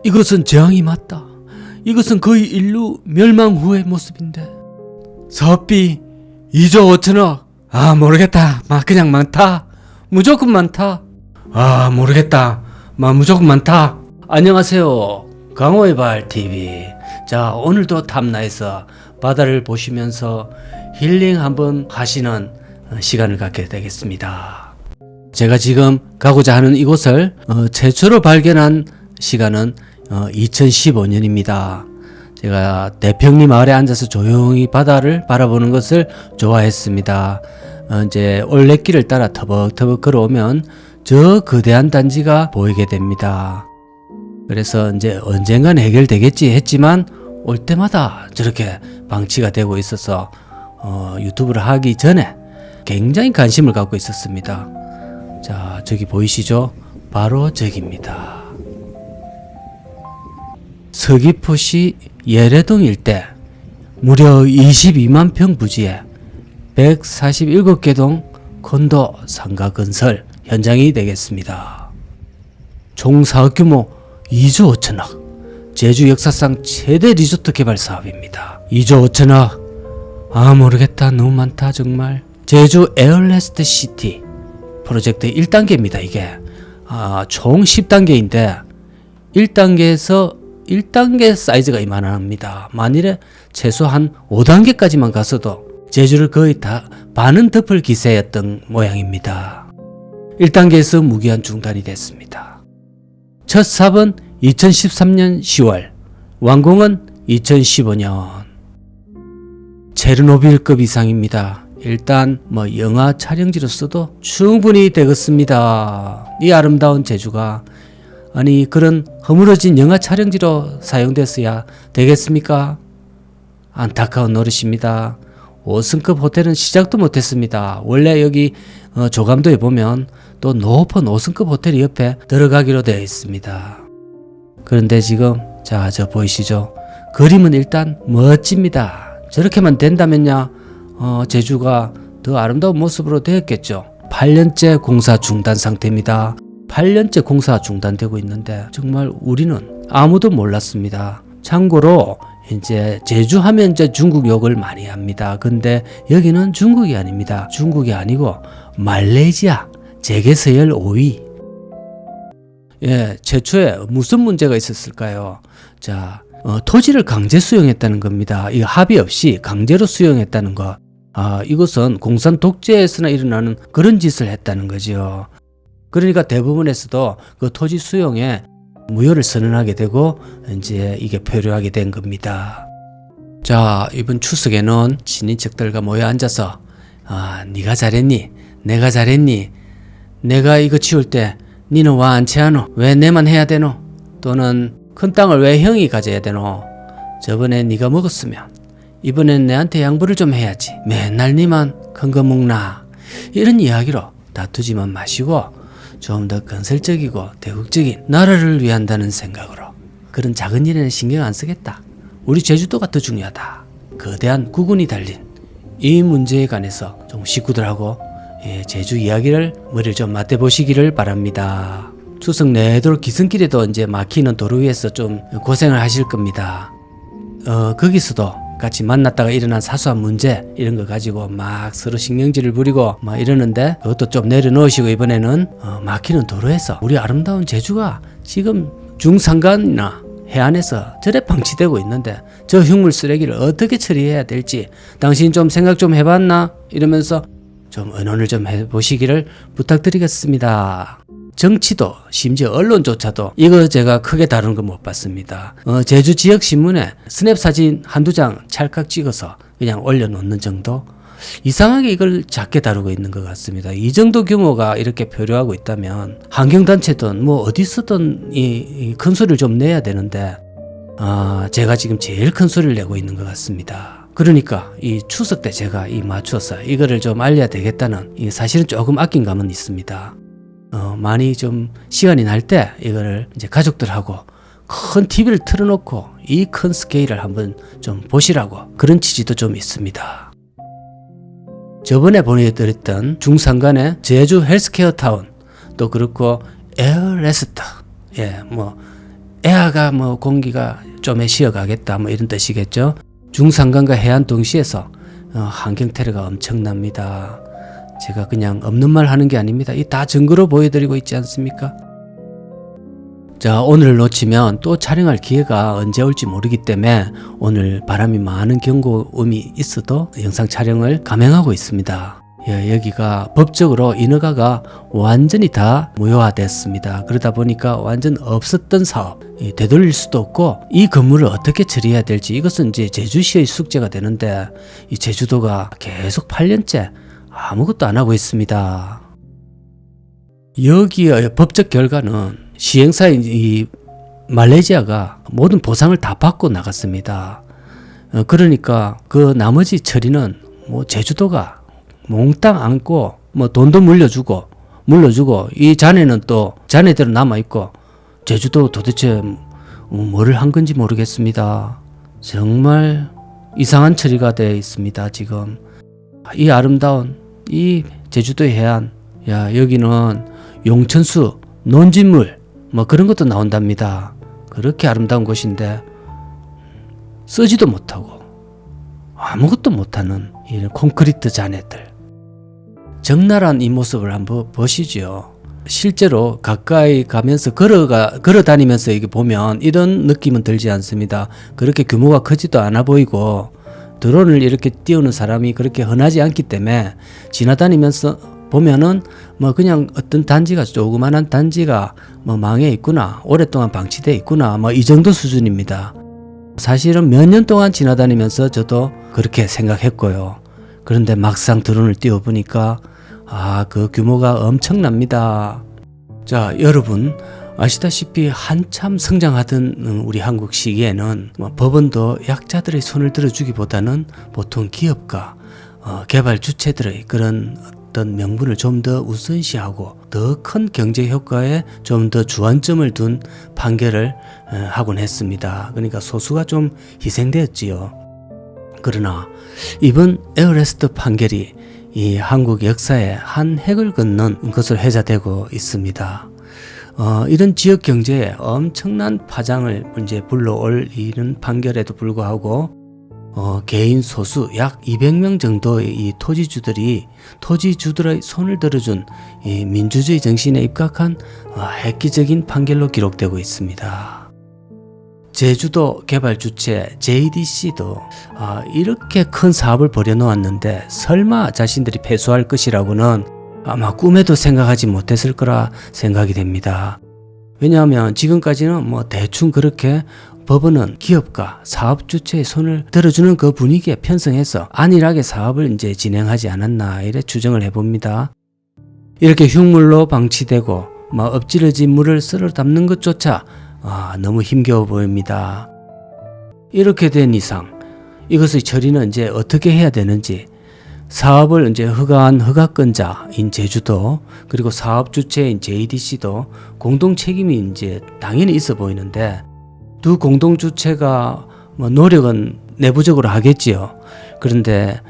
이것은 재앙이 맞다. 이것은 거의 인류 멸망 후의 모습인데. 섭비 2조 5천억. 아 모르겠다. 그냥 많다. 무조건 많다. 아 모르겠다. 무조건 많다. 안녕하세요. 강호의 발 TV. 자, 오늘도 탐나에서 바다를 보시면서 힐링 한번 하시는 시간을 갖게 되겠습니다. 제가 지금 가고자 하는 이곳을 최초로 발견한 시간은 2015년입니다. 제가 대평리 마을에 앉아서 조용히 바다를 바라보는 것을 좋아했습니다. 이제 올레길을 따라 터벅터벅 걸어오면 저 거대한 단지가 보이게 됩니다. 그래서 이제 언젠간 해결되겠지 했지만 올 때마다 저렇게 방치가 되고 있어서 유튜브를 하기 전에 굉장히 관심을 갖고 있었습니다. 자, 저기 보이시죠? 바로 저기입니다. 서귀포시 예래동 일대 무려 22만 평 부지에 147개 동 콘도 상가 건설 현장이 되겠습니다. 총 사업 규모 2조 5천억, 제주 역사상 최대 리조트 개발 사업입니다. 2조 5천억, 아 모르겠다. 너무 많다 정말. 제주 에어레스트 시티 프로젝트 1단계입니다. 이게 총 10단계인데 1단계에서 1단계 사이즈가 이만합니다. 만일에 최소한 5단계까지만 갔어도 제주를 거의 다 반은 덮을 기세였던 모양입니다. 1단계에서 무기한 중단이 됐습니다. 첫 사업은 2013년 10월, 완공은 2015년. 체르노빌급 이상입니다. 일단 영화 촬영지로서도 충분히 되겠습니다. 이 아름다운 제주가 아니 그런 허물어진 영화 촬영지로 사용됐어야 되겠습니까? 안타까운 노릇입니다. 5성급 호텔은 시작도 못했습니다. 원래 여기 조감도에 보면 또 높은 5성급 호텔이 옆에 들어가기로 되어 있습니다. 그런데 지금 자, 저 보이시죠? 그림은 일단 멋집니다. 저렇게만 된다면야 제주가 더 아름다운 모습으로 되었겠죠. 8년째 공사 중단 상태입니다. 8년째 공사 중단되고 있는데 정말 우리는 아무도 몰랐습니다. 참고로 이제 제주 하면 이제 중국 욕을 많이 합니다. 근데 여기는 중국이 아닙니다. 중국이 아니고 말레이시아 재계서열 5위. 예, 최초에 무슨 문제가 있었을까요? 자, 토지를 강제 수용했다는 겁니다. 이 합의 없이 강제로 수용했다는 거. 이것은 공산 독재에서나 일어나는 그런 짓을 했다는 거죠. 그러니까 대부분에서도 그 토지 수용에 무효를 선언하게 되고 이제 이게 표류하게 된 겁니다. 자, 이번 추석에는 친인척들과 모여 앉아서 네가 잘했니? 내가 잘했니? 내가 이거 치울 때 니는 와 안 채하노? 왜 내만 해야 되노? 또는 큰 땅을 왜 형이 가져야 되노? 저번에 네가 먹었으면 이번엔 내한테 양보를 좀 해야지. 맨날 니만 큰 거 먹나? 이런 이야기로 다투지만 마시고 좀 더 건설적이고 대국적인 나라를 위한다는 생각으로 그런 작은 일에는 신경 안 쓰겠다. 우리 제주도가 더 중요하다. 거대한 국군이 달린 이 문제에 관해서 좀 식구들하고 제주 이야기를 머리를 좀 맞대보시기를 바랍니다. 추석 내도록 기승길에도 이제 막히는 도로 위에서 좀 고생을 하실 겁니다. 거기서도 같이 만났다가 일어난 사소한 문제 이런 거 가지고 막 서로 신경질을 부리고 막 이러는데 그것도 좀 내려놓으시고 이번에는 막히는 도로에서 우리 아름다운 제주가 지금 중산간이나 해안에서 저래 방치되고 있는데 저 흉물 쓰레기를 어떻게 처리해야 될지 당신 좀 생각 좀 해봤나? 이러면서 좀 의논을 좀 해보시기를 부탁드리겠습니다. 정치도 심지어 언론조차도 이거 제가 크게 다루는 거 못 봤습니다. 제주 지역신문에 스냅 사진 한두 장 찰칵 찍어서 그냥 올려놓는 정도? 이상하게 이걸 작게 다루고 있는 것 같습니다. 이 정도 규모가 이렇게 표류하고 있다면 환경단체든 뭐 어디서든 이 큰 소리를 좀 내야 되는데 제가 지금 제일 큰 소리를 내고 있는 것 같습니다. 그러니까 이 추석 때 제가 맞춰서 이거를 좀 알려야 되겠다는 사실은 조금 아낀 감은 있습니다. 많이 좀 시간이 날 때 이거를 이제 가족들하고 큰 TV를 틀어놓고 이 큰 스케일을 한번 좀 보시라고 그런 취지도 좀 있습니다. 저번에 보내드렸던 중산간의 제주 헬스케어 타운 또 그렇고 에어레스트 애아가 뭐 공기가 좀에 쉬어가겠다 뭐 이런 뜻이겠죠. 중산간과 해안 동시에서 환경 테러가 엄청납니다. 제가 그냥 없는 말 하는 게 아닙니다. 이 다 증거로 보여드리고 있지 않습니까? 자, 오늘 놓치면 또 촬영할 기회가 언제 올지 모르기 때문에 오늘 바람이 많은 경고음이 있어도 영상 촬영을 감행하고 있습니다. 여기가 법적으로 인허가가 완전히 다 무효화됐습니다. 그러다 보니까 완전 없었던 사업 되돌릴 수도 없고, 이 건물을 어떻게 처리해야 될지 이것은 이제 제주시의 숙제가 되는데, 이 제주도가 계속 8년째 아무것도 안 하고 있습니다. 여기의 법적 결과는 시행사인 이 말레이시아가 모든 보상을 다 받고 나갔습니다. 그러니까 그 나머지 처리는 뭐 제주도가 몽땅 안고 뭐 돈도 물려주고 이 자네는 또 자네대로 남아있고, 제주도 도대체 뭐를 한 건지 모르겠습니다. 정말 이상한 처리가 되어 있습니다. 지금 이 아름다운 이 제주도의 해안, 여기는 용천수, 논진물 뭐 그런 것도 나온답니다. 그렇게 아름다운 곳인데 쓰지도 못하고 아무것도 못하는 이런 콘크리트 잔해들. 적나라한 이 모습을 한번 보시죠. 실제로 가까이 가면서 걸어 다니면서 이게 보면 이런 느낌은 들지 않습니다. 그렇게 규모가 크지도 않아 보이고, 드론을 이렇게 띄우는 사람이 그렇게 흔하지 않기 때문에 지나다니면서 보면은 뭐 그냥 어떤 단지가, 조그만한 단지가 뭐 망해 있구나, 오랫동안 방치돼 있구나, 뭐 이 정도 수준입니다. 사실은 몇 년 동안 지나다니면서 저도 그렇게 생각했고요. 그런데 막상 드론을 띄워보니까 그 규모가 엄청납니다. 자, 여러분 아시다시피 한참 성장하던 우리 한국 시기에는 법원도 약자들의 손을 들어주기보다는 보통 기업가, 개발 주체들의 그런 어떤 명분을 좀 더 우선시하고 더 큰 경제 효과에 좀 더 주안점을 둔 판결을 하곤 했습니다. 그러니까 소수가 좀 희생되었지요. 그러나 이번 에어레스트 판결이 이 한국 역사에 한 획을 긋는 것으로 회자되고 있습니다. 이런 지역 경제에 엄청난 파장을 이제 불러올 이런 판결에도 불구하고 개인 소수 약 200명 정도의 이 토지주들의 손을 들어준 이 민주주의 정신에 입각한 획기적인 판결로 기록되고 있습니다. 제주도 개발 주체 JDC도 이렇게 큰 사업을 벌여놓았는데 설마 자신들이 패소할 것이라고는 아마 꿈에도 생각하지 못했을 거라 생각이 됩니다. 왜냐하면 지금까지는 뭐 대충 그렇게 법원은 기업가, 사업 주체의 손을 들어주는 그 분위기에 편성해서 안일하게 사업을 이제 진행하지 않았나 이래 추정을 해봅니다. 이렇게 흉물로 방치되고 엎질러진 물을 쓸어 담는 것조차 너무 힘겨워 보입니다. 이렇게 된 이상 이것의 처리는 이제 어떻게 해야 되는지, 사업을 이제 허가한 허가권자인 제주도 그리고 사업 주체인 JDC도 공동 책임이 이제 당연히 있어 보이는데, 두 공동 주체가 노력은 내부적으로 하겠지요. 그런데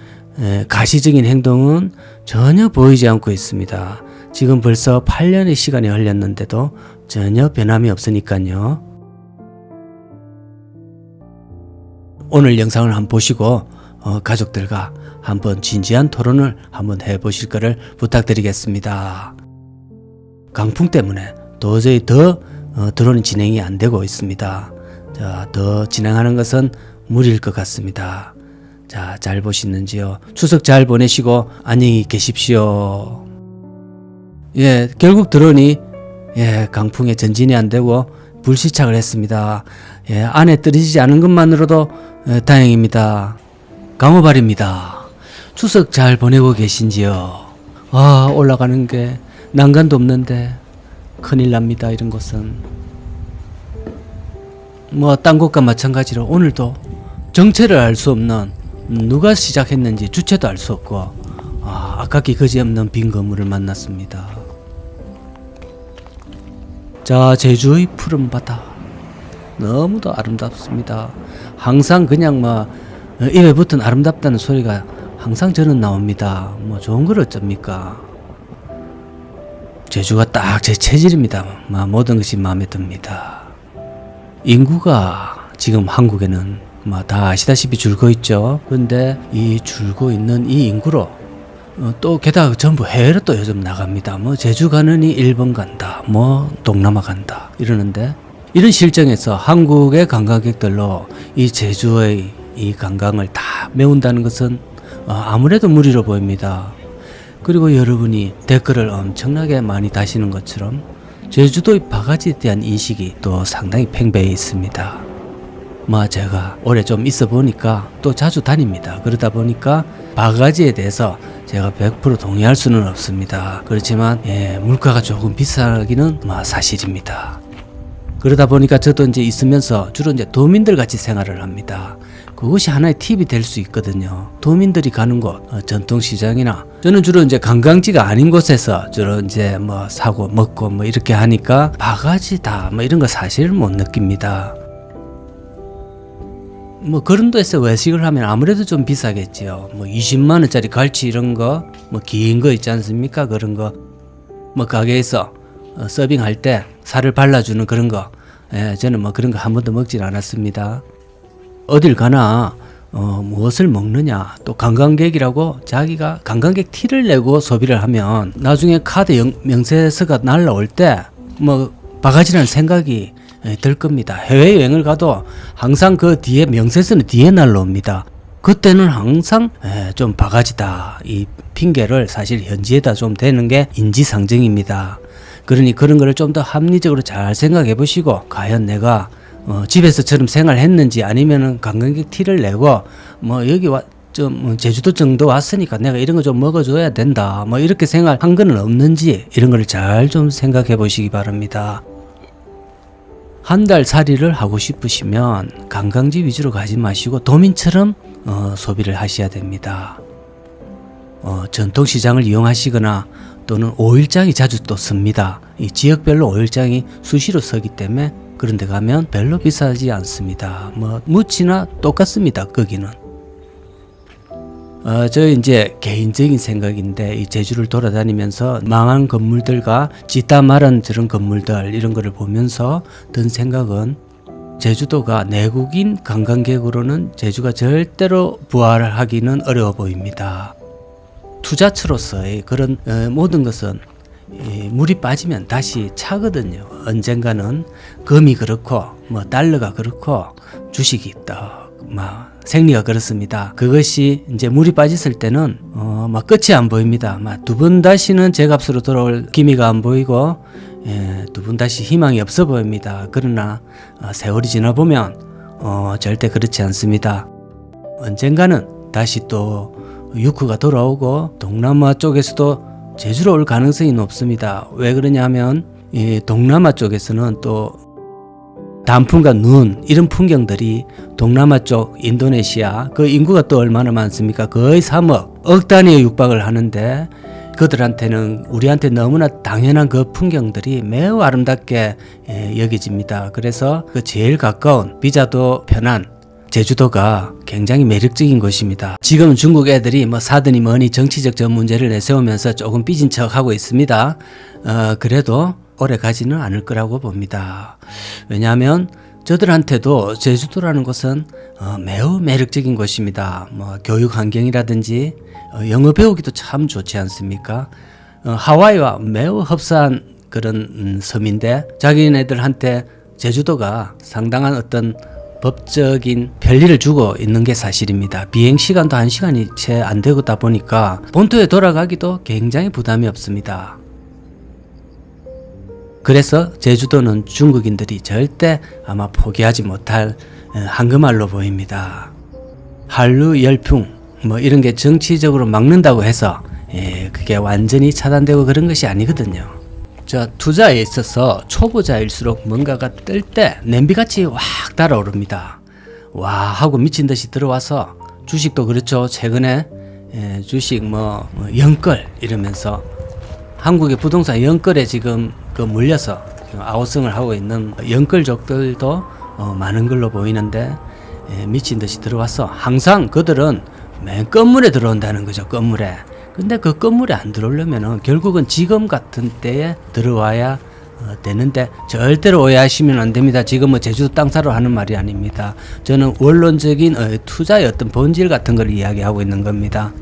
가시적인 행동은 전혀 보이지 않고 있습니다. 지금 벌써 8년의 시간이 흘렸는데도 전혀 변함이 없으니까요. 오늘 영상을 한번 보시고 가족들과 한번 진지한 토론을 한번 해보실 거를 부탁드리겠습니다. 강풍 때문에 도저히 더 드론이 진행이 안 되고 있습니다. 자, 더 진행하는 것은 무리일 것 같습니다. 자, 잘 보시는지요? 추석 잘 보내시고 안녕히 계십시오. 예, 결국 드론이 강풍에 전진이 안 되고 불시착을 했습니다. 예, 안에 떨어지지 않은 것만으로도 다행입니다. 강호발입니다. 추석 잘 보내고 계신지요? 올라가는 게 난간도 없는데 큰일 납니다. 이런 곳은 딴 곳과 마찬가지로 오늘도 정체를 알 수 없는, 누가 시작했는지 주체도 알 수 없고 아깝기 그지없는 빈 건물을 만났습니다. 자, 제주의 푸른 바다 너무도 아름답습니다. 항상 그냥 입에 붙은 아름답다는 소리가 항상 저는 나옵니다. 좋은 걸 어쩝니까? 제주가 딱 제 체질입니다. 모든 것이 마음에 듭니다. 인구가 지금 한국에는 다 아시다시피 줄고 있죠. 그런데 이 줄고 있는 이 인구로 또 게다가 전부 해외로 또 요즘 나갑니다. 제주 가느니 일본 간다, 동남아 간다 이러는데, 이런 실정에서 한국의 관광객들로 이 제주의 이 관광을 다 메운다는 것은 아무래도 무리로 보입니다. 그리고 여러분이 댓글을 엄청나게 많이 다시는 것처럼 제주도의 바가지에 대한 인식이 또 상당히 팽배해 있습니다. 제가 올해 좀 있어 보니까 또 자주 다닙니다. 그러다 보니까 바가지에 대해서 제가 100% 동의할 수는 없습니다. 그렇지만 물가가 조금 비싸기는 사실입니다. 그러다 보니까 저도 이제 있으면서 주로 이제 도민들 같이 생활을 합니다. 그것이 하나의 팁이 될 수 있거든요. 도민들이 가는 곳, 전통시장이나, 저는 주로 이제 관광지가 아닌 곳에서 주로 이제 사고 먹고 이렇게 하니까 바가지다 이런 거 사실 못 느낍니다. 그런 데서 외식을 하면 아무래도 좀 비싸겠지요. 20만 원짜리 갈치 이런 거, 긴 거 있지 않습니까? 그런 거, 가게에서 서빙할 때 살을 발라주는 그런 거, 저는 그런 거 한 번도 먹진 않았습니다. 어딜 가나 무엇을 먹느냐, 또 관광객이라고 자기가 관광객 티를 내고 소비를 하면 나중에 카드 명세서가 날라올 때 바가지라는 생각이 들 겁니다. 해외여행을 가도 항상 그 뒤에 명세서는 뒤에 날라옵니다. 그때는 항상 좀 바가지다 이 핑계를 사실 현지에다 좀 대는 게 인지상정입니다. 그러니 그런 거를 좀 더 합리적으로 잘 생각해 보시고, 과연 내가 집에서처럼 생활했는지, 아니면은 관광객 티를 내고 여기 좀 제주도 정도 왔으니까 내가 이런 거 좀 먹어줘야 된다 이렇게 생각한 거는 없는지, 이런 걸 잘 좀 생각해 보시기 바랍니다. 한 달 살이를 하고 싶으시면 관광지 위주로 가지 마시고 도민처럼 소비를 하셔야 됩니다. 전통시장을 이용하시거나 또는 5일장이 자주 또 씁니다. 이 지역별로 5일장이 수시로 서기 때문에 그런 데 가면 별로 비싸지 않습니다. 무치나 똑같습니다. 거기는. 저 이제 개인적인 생각인데, 이 제주를 돌아다니면서 망한 건물들과 짓다 말은 저런 건물들 이런 거를 보면서 든 생각은, 제주도가 내국인 관광객으로는 제주가 절대로 부활을 하기는 어려워 보입니다. 투자처로서의 그런 모든 것은 물이 빠지면 다시 차거든요. 언젠가는 금이 그렇고 달러가 그렇고 주식이 있다. 생리가 그렇습니다. 그것이 이제 물이 빠졌을 때는 끝이 안 보입니다. 두 번 다시는 제값으로 돌아올 기미가 안 보이고, 두 번 다시 희망이 없어 보입니다. 그러나 세월이 지나 보면 절대 그렇지 않습니다. 언젠가는 다시 또 유크가 돌아오고 동남아 쪽에서도 제주로 올 가능성이 높습니다. 왜 그러냐면 이 동남아 쪽에서는 또 단풍과 눈 이런 풍경들이, 동남아 쪽 인도네시아 그 인구가 또 얼마나 많습니까? 거의 3억 억 단위에 육박을 하는데, 그들한테는 우리한테 너무나 당연한 그 풍경들이 매우 아름답게 여겨집니다. 그래서 그 제일 가까운, 비자도 편한 제주도가 굉장히 매력적인 곳입니다. 지금은 중국 애들이 사드니 뭐니 정치적 저 문제를 내세우면서 조금 삐진 척 하고 있습니다. 그래도 오래 가지는 않을 거라고 봅니다. 왜냐하면 저들한테도 제주도라는 곳은 매우 매력적인 곳입니다. 교육 환경이라든지 영어 배우기도 참 좋지 않습니까? 하와이와 매우 흡사한 그런 섬인데, 자기네들한테 제주도가 상당한 어떤 법적인 편리를 주고 있는 게 사실입니다. 비행시간도 1시간이 채 안 되다 보니까 본토에 돌아가기도 굉장히 부담이 없습니다. 그래서 제주도는 중국인들이 절대 아마 포기하지 못할 한금알로 보입니다. 한류 열풍 이런 게 정치적으로 막는다고 해서 그게 완전히 차단되고 그런 것이 아니거든요. 투자에 있어서 초보자일수록 뭔가가 뜰 때 냄비같이 확 달아오릅니다. 와 하고 미친 듯이 들어와서, 주식도 그렇죠. 최근에 주식 영끌 이러면서 한국의 부동산 영끌에 지금 물려서 아우성을 하고 있는 영끌족들도 많은 걸로 보이는데, 미친 듯이 들어와서 항상 그들은 맨 건물에 들어온다는 거죠. 건물에. 근데 그 건물에 안 들어오려면은 결국은 지금 같은 때에 들어와야 되는데 절대로 오해하시면 안 됩니다. 지금 뭐 제주도 땅 사러 하는 말이 아닙니다. 저는 원론적인 투자의 어떤 본질 같은 걸 이야기하고 있는 겁니다.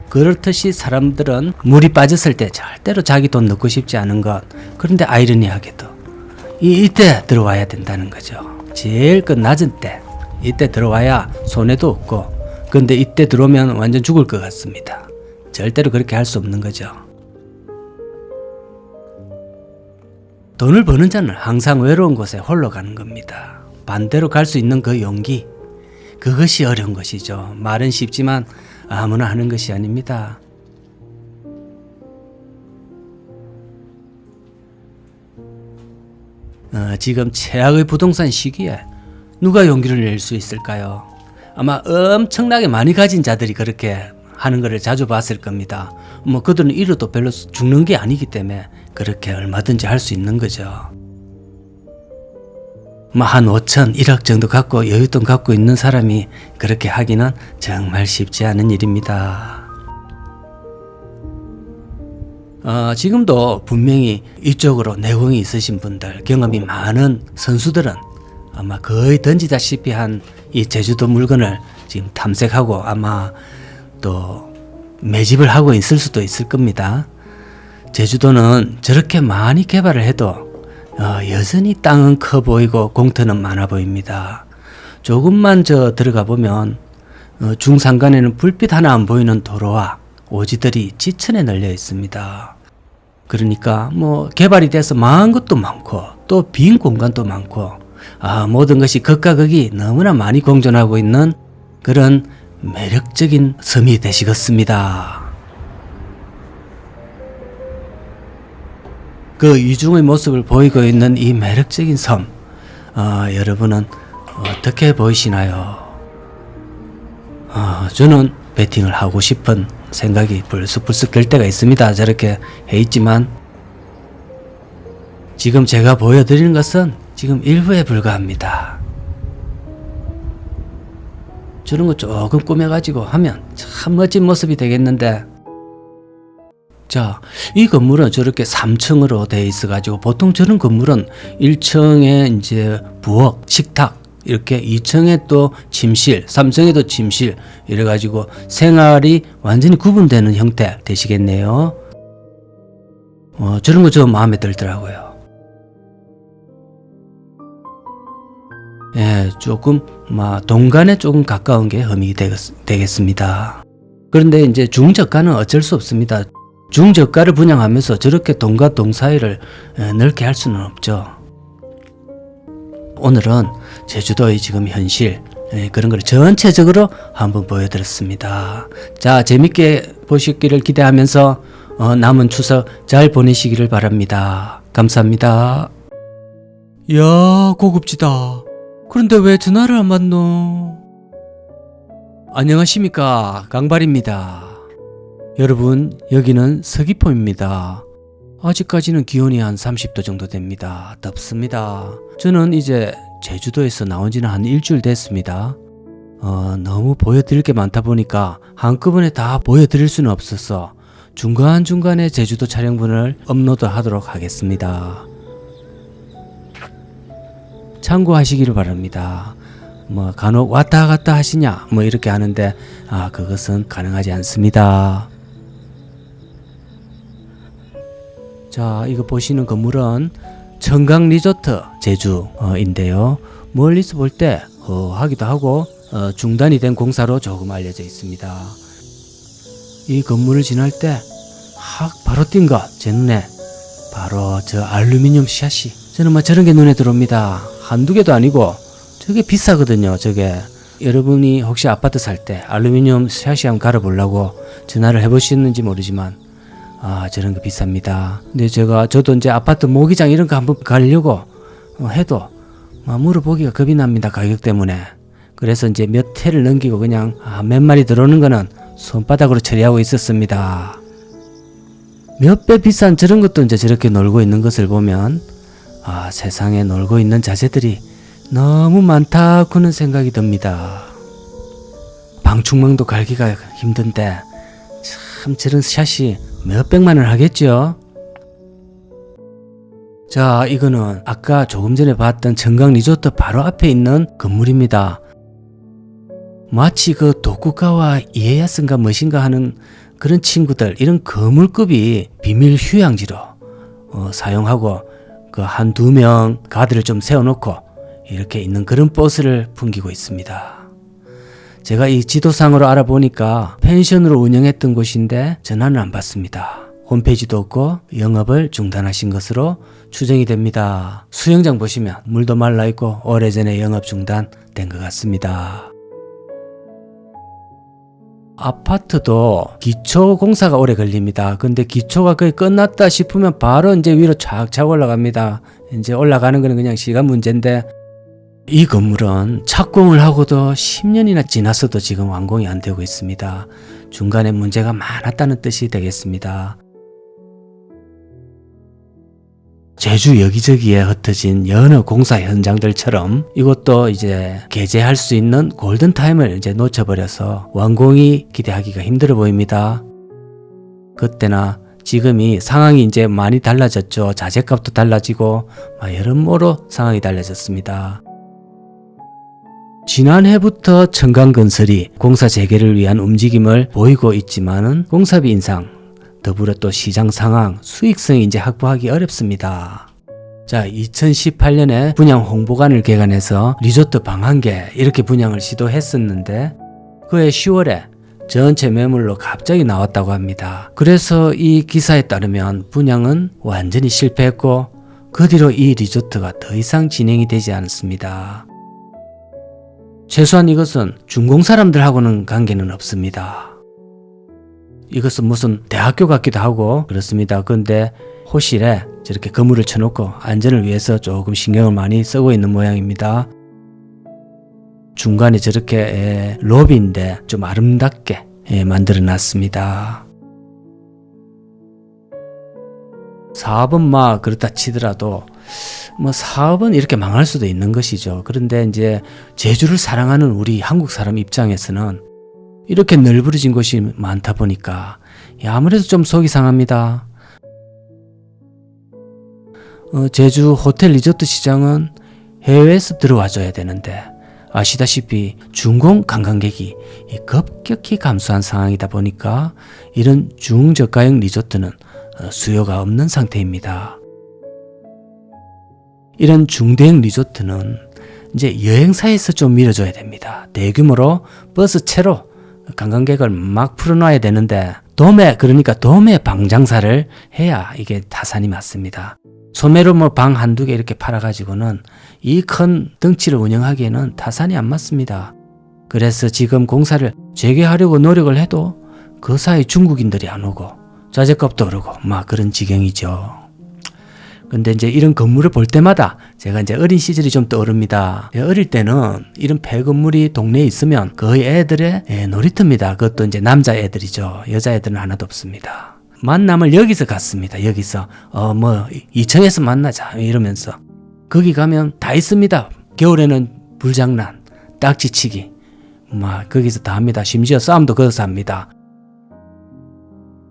그렇듯이 사람들은 물이 빠졌을 때 절대로 자기 돈 넣고 싶지 않은 것. 그런데 아이러니하게도 이때 들어와야 된다는 거죠. 제일 낮은 때 이때 들어와야 손해도 없고, 그런데 이때 들어오면 완전 죽을 것 같습니다. 절대로 그렇게 할 수 없는 거죠. 돈을 버는 자는 항상 외로운 곳에 홀로 가는 겁니다. 반대로 갈 수 있는 그 용기, 그것이 어려운 것이죠. 말은 쉽지만 아무나 하는 것이 아닙니다. 지금 최악의 부동산 시기에 누가 용기를 낼 수 있을까요? 아마 엄청나게 많이 가진 자들이 그렇게 하는 것을 자주 봤을 겁니다. 뭐 그들은 잃어도 별로 죽는 게 아니기 때문에 그렇게 얼마든지 할 수 있는 거죠. 뭐 한 5천, 1억 정도 갖고 여윳돈 갖고 있는 사람이 그렇게 하기는 정말 쉽지 않은 일입니다. 지금도 분명히 이쪽으로 내공이 있으신 분들, 경험이 많은 선수들은 아마 거의 던지다시피 한 이 제주도 물건을 지금 탐색하고 아마 또 매집을 하고 있을 수도 있을 겁니다. 제주도는 저렇게 많이 개발을 해도 여전히 땅은 커 보이고 공터는 많아 보입니다. 조금만 들어가 보면 중산간에는 불빛 하나 안 보이는 도로와 오지들이 지천에 널려 있습니다. 그러니까 뭐 개발이 돼서 망한 것도 많고 또 빈 공간도 많고, 모든 것이 극과 극이 너무나 많이 공존하고 있는 그런 매력적인 섬이 되시겠습니다. 그 이중의 모습을 보이고 있는 이 매력적인 섬, 여러분은 어떻게 보이시나요? 저는 배팅을 하고 싶은 생각이 불쑥불쑥 들 때가 있습니다. 저렇게 해 있지만 지금 제가 보여드리는 것은 지금 일부에 불과합니다. 저런 거 조금 꾸며가지고 하면 참 멋진 모습이 되겠는데, 자, 이 건물은 저렇게 3층으로 되어 있어가지고 보통 저런 건물은 1층에 이제 부엌, 식탁, 이렇게 2층에 또 침실, 3층에도 침실, 이래가지고 생활이 완전히 구분되는 형태 되시겠네요. 저런 거 저 마음에 들더라고요. 예, 조금 동간에 조금 가까운 게 흠이 되겠습니다. 그런데 이제 중저가는 어쩔 수 없습니다. 중저가를 분양하면서 저렇게 동과 동 사이를 넓게 할 수는 없죠. 오늘은 제주도의 지금 현실, 그런 걸 전체적으로 한번 보여드렸습니다. 자, 재밌게 보시기를 기대하면서 남은 추석 잘 보내시기를 바랍니다. 감사합니다. 야, 고급지다. 그런데 왜 전화를 안 받노? 안녕하십니까, 강발입니다. 여러분, 여기는 서귀포입니다. 아직까지는 기온이 한 30도 정도 됩니다. 덥습니다. 저는 이제 제주도에서 나온 지는 한 일주일 됐습니다. 너무 보여드릴 게 많다 보니까 한꺼번에 다 보여드릴 수는 없어서 중간중간에 제주도 촬영분을 업로드 하도록 하겠습니다. 참고하시기를 바랍니다. 뭐 간혹 왔다 갔다 하시냐 뭐 이렇게 하는데 그것은 가능하지 않습니다. 자, 이거 보시는 건물은 청강 리조트 제주인데요. 멀리서 볼 때 하기도 하고 중단이 된 공사로 조금 알려져 있습니다. 이 건물을 지날 때 바로 띈 것 제 눈에 바로 저 알루미늄 샷이, 저는 뭐 저런 게 눈에 들어옵니다. 한두 개도 아니고 저게 비싸거든요. 저게 여러분이 혹시 아파트 살 때 알루미늄 샷이 한번 갈아보려고 전화를 해보셨는지 모르지만 저런 거 비쌉니다. 근데 저도 이제 아파트 모기장 이런 거 한번 가려고 해도 물어보기가 겁이 납니다. 가격 때문에. 그래서 이제 몇 회를 넘기고 그냥 몇 마리 들어오는 거는 손바닥으로 처리하고 있었습니다. 몇 배 비싼 저런 것도 이제 저렇게 놀고 있는 것을 보면 세상에 놀고 있는 자재들이 너무 많다고는 생각이 듭니다. 방충망도 갈기가 힘든데 참 저런 샷이 몇 백만 원 하겠죠. 자, 이거는 아까 조금 전에 봤던 청강 리조트 바로 앞에 있는 건물입니다. 마치 그 도쿠가와 이에야스인가 무엇인가 하는 그런 친구들, 이런 거물급이 비밀 휴양지로 사용하고 그 한두 명 가드를 좀 세워놓고 이렇게 있는 그런 버스를 풍기고 있습니다. 제가 이 지도상으로 알아보니까 펜션으로 운영했던 곳인데 전화는 안 받습니다. 홈페이지도 없고 영업을 중단하신 것으로 추정이 됩니다. 수영장 보시면 물도 말라있고 오래전에 영업 중단된 것 같습니다. 아파트도 기초 공사가 오래 걸립니다. 근데 기초가 거의 끝났다 싶으면 바로 이제 위로 쫙 올라갑니다. 이제 올라가는 거는 그냥 시간 문제인데, 이 건물은 착공을 하고도 10년이나 지났어도 지금 완공이 안 되고 있습니다. 중간에 문제가 많았다는 뜻이 되겠습니다. 제주 여기저기에 흩어진 여러 공사 현장들처럼 이것도 이제 게재할 수 있는 골든타임을 이제 놓쳐버려서 완공이 기대하기가 힘들어 보입니다. 그때나 지금이 상황이 이제 많이 달라졌죠. 자재값도 달라지고 여러모로 상황이 달라졌습니다. 지난해부터 청강건설이 공사 재개를 위한 움직임을 보이고 있지만은 공사비 인상, 더불어 또 시장 상황, 수익성이 이제 확보하기 어렵습니다. 자, 2018년에 분양 홍보관을 개관해서 리조트 방 1개 이렇게 분양을 시도했었는데 그해 10월에 전체 매물로 갑자기 나왔다고 합니다. 그래서 이 기사에 따르면 분양은 완전히 실패했고 그 뒤로 이 리조트가 더 이상 진행이 되지 않았습니다. 최소한 이것은 준공 사람들하고는 관계는 없습니다. 이것은 무슨 대학교 같기도 하고 그렇습니다. 그런데 호실에 저렇게 건물을 쳐놓고 안전을 위해서 조금 신경을 많이 쓰고 있는 모양입니다. 중간에 저렇게 로비인데 좀 아름답게 만들어 놨습니다. 사업은 그렇다 치더라도 사업은 이렇게 망할 수도 있는 것이죠. 그런데 이제 제주를 사랑하는 우리 한국 사람 입장에서는 이렇게 널브러진 곳이 많다 보니까 아무래도 좀 속이 상합니다. 제주 호텔 리조트 시장은 해외에서 들어와줘야 되는데 아시다시피 중공 관광객이 급격히 감소한 상황이다 보니까 이런 중저가형 리조트는 수요가 없는 상태입니다. 이런 중대형 리조트는 이제 여행사에서 좀 밀어줘야 됩니다. 대규모로 버스채로 관광객을 막 풀어놔야 되는데 도매 방장사를 해야 이게 타산이 맞습니다. 소매로 방 한두 개 이렇게 팔아가지고는 이 큰 덩치를 운영하기에는 타산이 안 맞습니다. 그래서 지금 공사를 재개하려고 노력을 해도 그 사이 중국인들이 안 오고 자재값도 오르고 그런 지경이죠. 근데 이제 이런 건물을 볼 때마다 제가 이제 어린 시절이 좀 떠오릅니다. 어릴 때는 이런 폐건물이 동네에 있으면 거의 애들의 놀이터입니다. 그것도 이제 남자 애들이죠. 여자 애들은 하나도 없습니다. 만남을 여기서 갔습니다. 여기서 2층에서 만나자 이러면서 거기 가면 다 있습니다. 겨울에는 불장난, 딱지치기 거기서 다 합니다. 심지어 싸움도 거기서 합니다.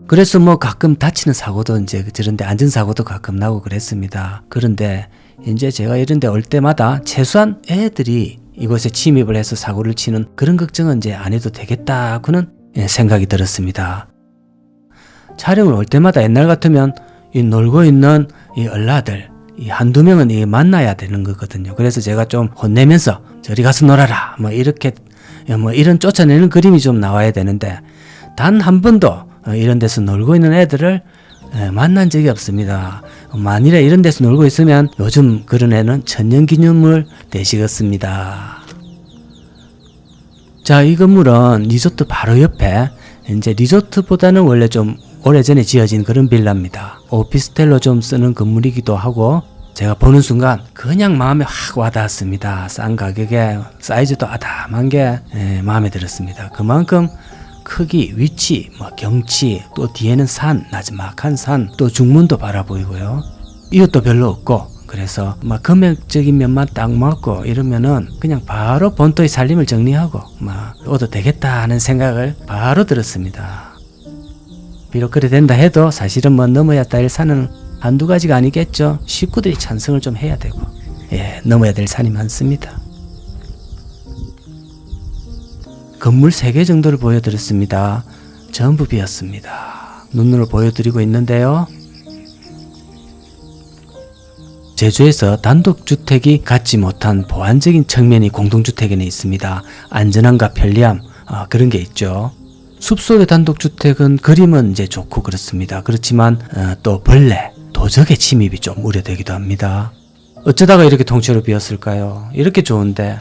그래서 가끔 다치는 사고도 이제 저런데 안전사고도 가끔 나고 그랬습니다. 그런데 이제 제가 이런데 올 때마다 최소한 애들이 이곳에 침입을 해서 사고를 치는 그런 걱정은 이제 안 해도 되겠다고는 생각이 들었습니다. 촬영을 올 때마다 옛날 같으면 이 놀고 있는 이 얼라들 한두 명은 만나야 되는 거거든요. 그래서 제가 좀 혼내면서 저리 가서 놀아라 이렇게 이런 쫓아내는 그림이 좀 나와야 되는데 단 한 번도 이런 데서 놀고 있는 애들을 만난 적이 없습니다. 만일에 이런 데서 놀고 있으면 요즘 그런 애는 천년기념물 되시겠습니다. 자, 이 건물은 리조트 바로 옆에 이제 리조트보다는 원래 좀 오래전에 지어진 그런 빌라입니다. 오피스텔로 좀 쓰는 건물이기도 하고 제가 보는 순간 그냥 마음에 확 와닿았습니다. 싼 가격에 사이즈도 아담한 게 마음에 들었습니다. 그만큼 크기, 위치, 경치, 또 뒤에는 산, 나지막한 산, 또 중문도 바라보이고요. 이것도 별로 없고 그래서 금액적인 면만 딱 맞고 이러면은 그냥 바로 본토의 살림을 정리하고 오도 되겠다 하는 생각을 바로 들었습니다. 비록 그래 된다 해도 사실은 넘어야 할 산은 한두 가지가 아니겠죠. 식구들이 찬성을 좀 해야 되고, 넘어야 될 산이 많습니다. 건물 3개 정도를 보여드렸습니다. 전부 비었습니다. 눈으로 보여드리고 있는데요. 제주에서 단독주택이 갖지 못한 보완적인 측면이 공동주택에는 있습니다. 안전함과 편리함, 그런 게 있죠. 숲속의 단독주택은 그림은 이제 좋고 그렇습니다. 그렇지만 또 벌레, 도적의 침입이 좀 우려되기도 합니다. 어쩌다가 이렇게 통째로 비었을까요? 이렇게 좋은데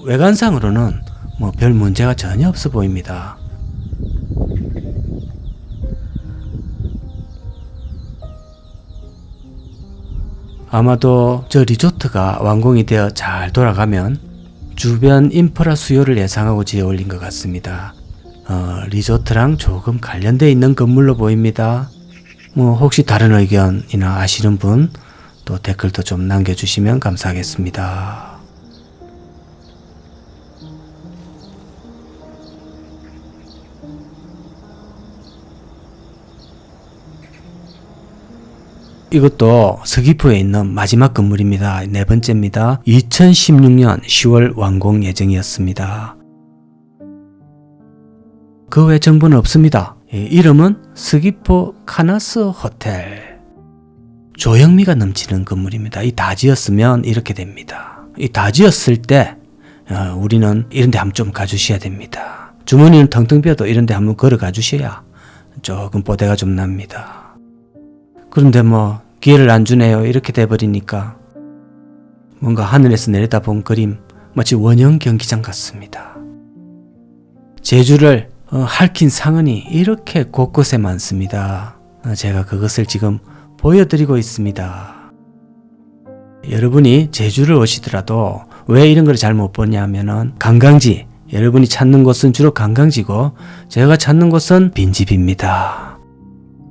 외관상으로는 뭐 별 문제가 전혀 없어 보입니다. 아마도 저 리조트가 완공이 되어 잘 돌아가면 주변 인프라 수요를 예상하고 지어 올린 것 같습니다. 리조트랑 조금 관련되어 있는 건물로 보입니다. 뭐 혹시 다른 의견이나 아시는 분 또 댓글도 좀 남겨주시면 감사하겠습니다. 이것도 서귀포에 있는 마지막 건물입니다. 4번째입니다. 2016년 10월 완공 예정이었습니다. 그 외 정보는 없습니다. 이름은 서귀포 카나스 호텔. 조형미가 넘치는 건물입니다. 이 다 지었으면 이렇게 됩니다. 이 다 지었을 때 우리는 이런 데 한번 좀 가주셔야 됩니다. 주머니는 텅텅 비어도 이런 데 한번 걸어 가주셔야 조금 뽀대가 좀 납니다. 그런데 뭐 기회를 안 주네요. 이렇게 돼버리니까 뭔가 하늘에서 내려다본 그림, 마치 원형 경기장 같습니다. 제주를 핥힌 상흔이 이렇게 곳곳에 많습니다. 제가 그것을 지금 보여드리고 있습니다. 여러분이 제주를 오시더라도 왜 이런 걸 잘 못 보냐 하면은 관광지, 여러분이 찾는 곳은 주로 관광지고 제가 찾는 곳은 빈집입니다.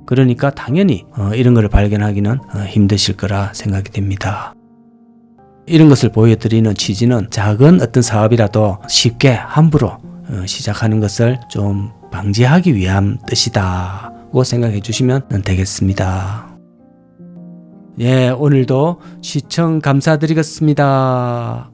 그러니까 당연히 이런 걸 발견하기는 힘드실 거라 생각이 됩니다. 이런 것을 보여드리는 취지는 작은 어떤 사업이라도 쉽게 함부로 시작하는 것을 좀 방지하기 위한 뜻이다고 생각해 주시면 되겠습니다. 오늘도 시청 감사드리겠습니다.